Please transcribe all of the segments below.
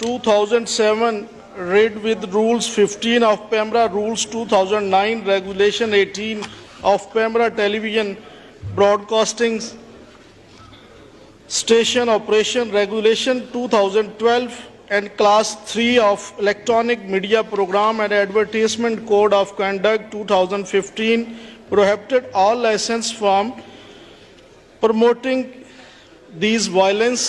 2007 read with rules 15 of Pemra rules 2009 regulation 18 of Pemra television broadcasting station operation regulation 2012 and class 3 of electronic media program and advertisement code of conduct 2015 prohibited all license from promoting these violence।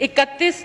31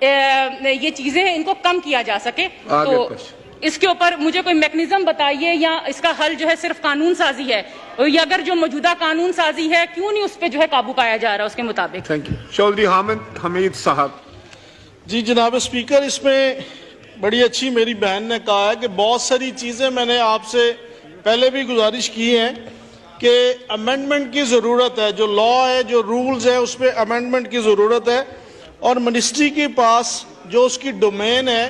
یہ چیزیں ہیں ان کو کم کیا جا سکے. آگے تو question. اس کے اوپر مجھے کوئی میکنزم بتائیے, یا اس کا حل جو ہے صرف قانون سازی ہے, یا اگر جو موجودہ قانون سازی ہے کیوں نہیں اس پہ جو ہے قابو پایا جا رہا اس کے مطابق. Thank you. چودھری حامد حمید صاحب. جی جناب اسپیکر, اس میں بڑی اچھی میری بہن نے کہا ہے کہ بہت ساری چیزیں میں نے آپ سے پہلے بھی گزارش کی ہیں کہ امینڈمنٹ کی ضرورت ہے, جو لا ہے جو رولز ہے اس پہ امینڈمنٹ کی ضرورت ہے, اور منسٹری کے پاس جو اس کی ڈومین ہے,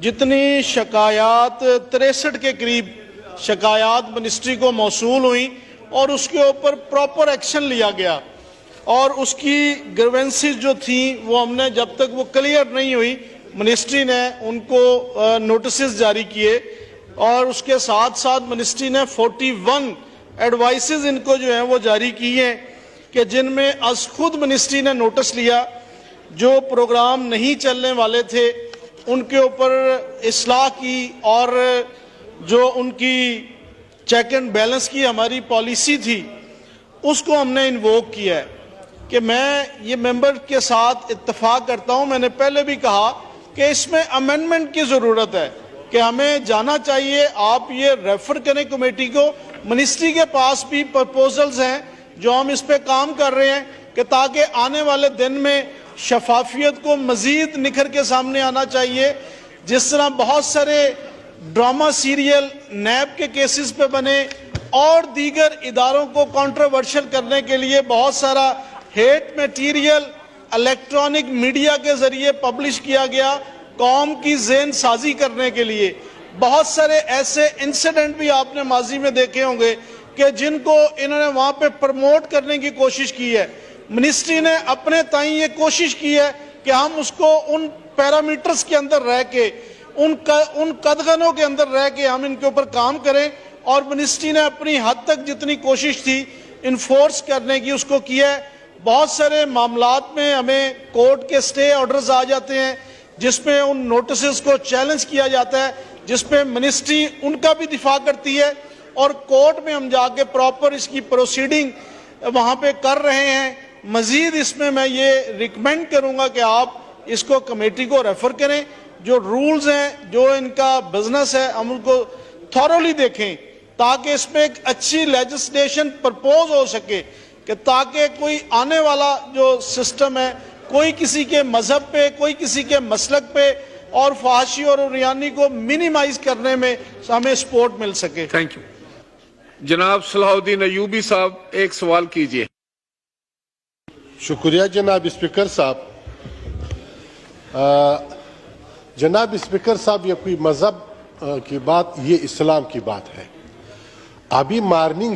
جتنی شکایات 63 کے قریب شکایات منسٹری کو موصول ہوئیں اور اس کے اوپر پراپر ایکشن لیا گیا, اور اس کی گریونسز جو تھیں وہ ہم نے جب تک وہ کلیئر نہیں ہوئی منسٹری نے ان کو نوٹسز جاری کیے, اور اس کے ساتھ ساتھ منسٹری نے 41 ایڈوائسز ان کو جو ہیں وہ جاری کی ہیں کہ جن میں از خود منسٹری نے نوٹس لیا جو پروگرام نہیں چلنے والے تھے ان کے اوپر اصلاح کی, اور جو ان کی چیک اینڈ بیلنس کی ہماری پالیسی تھی اس کو ہم نے انووک کیا ہے. کہ میں یہ ممبر کے ساتھ اتفاق کرتا ہوں, میں نے پہلے بھی کہا کہ اس میں امینڈمنٹ کی ضرورت ہے کہ ہمیں جانا چاہیے, آپ یہ ریفر کریں کمیٹی کو, منسٹری کے پاس بھی پرپوزلز ہیں جو ہم اس پہ کام کر رہے ہیں کہ تاکہ آنے والے دن میں شفافیت کو مزید نکھر کے سامنے آنا چاہیے. جس طرح بہت سارے ڈرامہ سیریل نیب کے کیسز پہ بنے اور دیگر اداروں کو کنٹروورشل کرنے کے لیے بہت سارا ہیٹ میٹیریل الیکٹرانک میڈیا کے ذریعے پبلش کیا گیا قوم کی ذہن سازی کرنے کے لیے. بہت سارے ایسے انسیڈنٹ بھی آپ نے ماضی میں دیکھے ہوں گے کہ جن کو انہوں نے وہاں پہ پروموٹ کرنے کی کوشش کی ہے. منسٹری نے اپنے تائیں یہ کوشش کی ہے کہ ہم اس کو ان پیرامیٹرز کے اندر رہ کے, ان قدغنوں کے اندر رہ کے ہم ان کے اوپر کام کریں, اور منسٹری نے اپنی حد تک جتنی کوشش تھی انفورس کرنے کی اس کو کیا ہے. بہت سارے معاملات میں ہمیں کورٹ کے سٹے آرڈرز آ جاتے ہیں جس پہ ان نوٹسز کو چیلنج کیا جاتا ہے, جس پہ منسٹری ان کا بھی دفاع کرتی ہے, اور کورٹ میں ہم جا کے پراپر اس کی پروسیڈنگ وہاں پہ کر رہے ہیں. مزید اس میں یہ ریکمینڈ کروں گا کہ آپ اس کو کمیٹی کو ریفر کریں, جو رولز ہیں جو ان کا بزنس ہے ہم ان کو تھورولی دیکھیں تاکہ اس میں ایک اچھی لیجسلیشن پرپوز ہو سکے, کہ تاکہ کوئی آنے والا جو سسٹم ہے کوئی کسی کے مذہب پہ, کوئی کسی کے مسلک پہ اور فحاشی اور عریانی کو منیمائز کرنے میں ہمیں سپورٹ مل سکے. Thank you. جناب صلاح الدین ایوبی صاحب ایک سوال کیجئے. شکریہ جناب اسپیکر صاحب. جناب اسپیکر صاحب, یہ کوئی مذہب کی بات, یہ اسلام کی بات ہے. ابھی مارننگ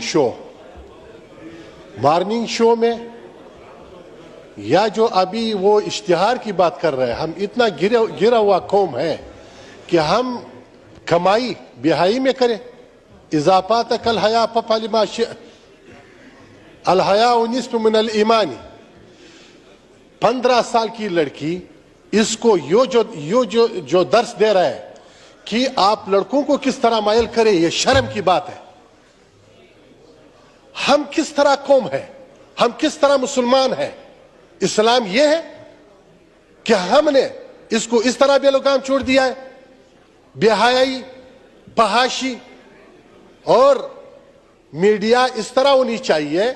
شو میں یا جو ابھی وہ اشتہار کی بات کر رہے ہیں, ہم اتنا گرا ہوا قوم ہے کہ ہم کمائی بہائی میں کریں. اضافات الحیا فعلما شئت, الحیا نصف من الایمان. 15 سال کی لڑکی اس کو جو درس دے رہا ہے کہ آپ لڑکوں کو کس طرح مائل کریں, یہ شرم کی بات ہے. ہم کس طرح قوم ہے, ہم کس طرح مسلمان ہیں. اسلام یہ ہے کہ ہم نے اس کو اس طرح بے لگام چھوڑ دیا ہے. بے حیائی, فحاشی اور میڈیا اس طرح ہونی چاہیے,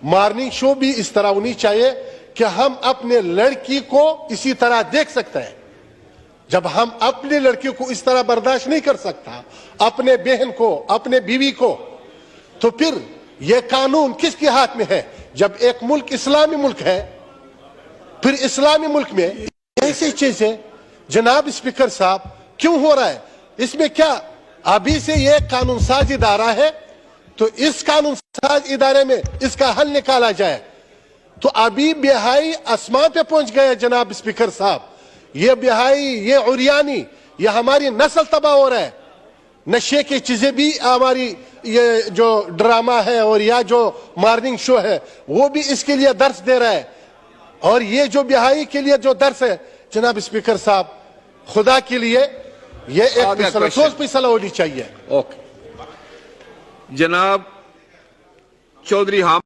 مارننگ شو بھی اس طرح ہونی چاہیے کہ ہم اپنے لڑکی کو اسی طرح دیکھ سکتے ہیں. جب ہم اپنے لڑکی کو اس طرح برداشت نہیں کر سکتا, اپنے بہن کو, اپنے بیوی کو, تو پھر یہ قانون کس کے ہاتھ میں ہے؟ جب ایک ملک اسلامی ملک ہے, پھر اسلامی ملک میں ایسی چیزیں جناب اسپیکر صاحب کیوں ہو رہا ہے؟ اس میں کیا ابھی سے یہ قانون ساز ادارہ ہے تو اس قانون ساز ادارے میں اس کا حل نکالا جائے. تو ابھی بہائی آسمان پہ پہنچ گئے جناب اسپیکر صاحب. یہ بہائی, یہ عریانی, یہ ہماری نسل تباہ ہو رہا ہے. نشے کی چیزیں بھی ہماری, یہ جو ڈرامہ ہے اور یا جو مارننگ شو ہے وہ بھی اس کے لیے درس دے رہا ہے. اور یہ جو بہائی کے لیے جو درس ہے جناب اسپیکر صاحب, خدا کے لیے یہ ایک سوچ فیصلہ ہونی چاہیے. اوکے. جناب چودھری حامد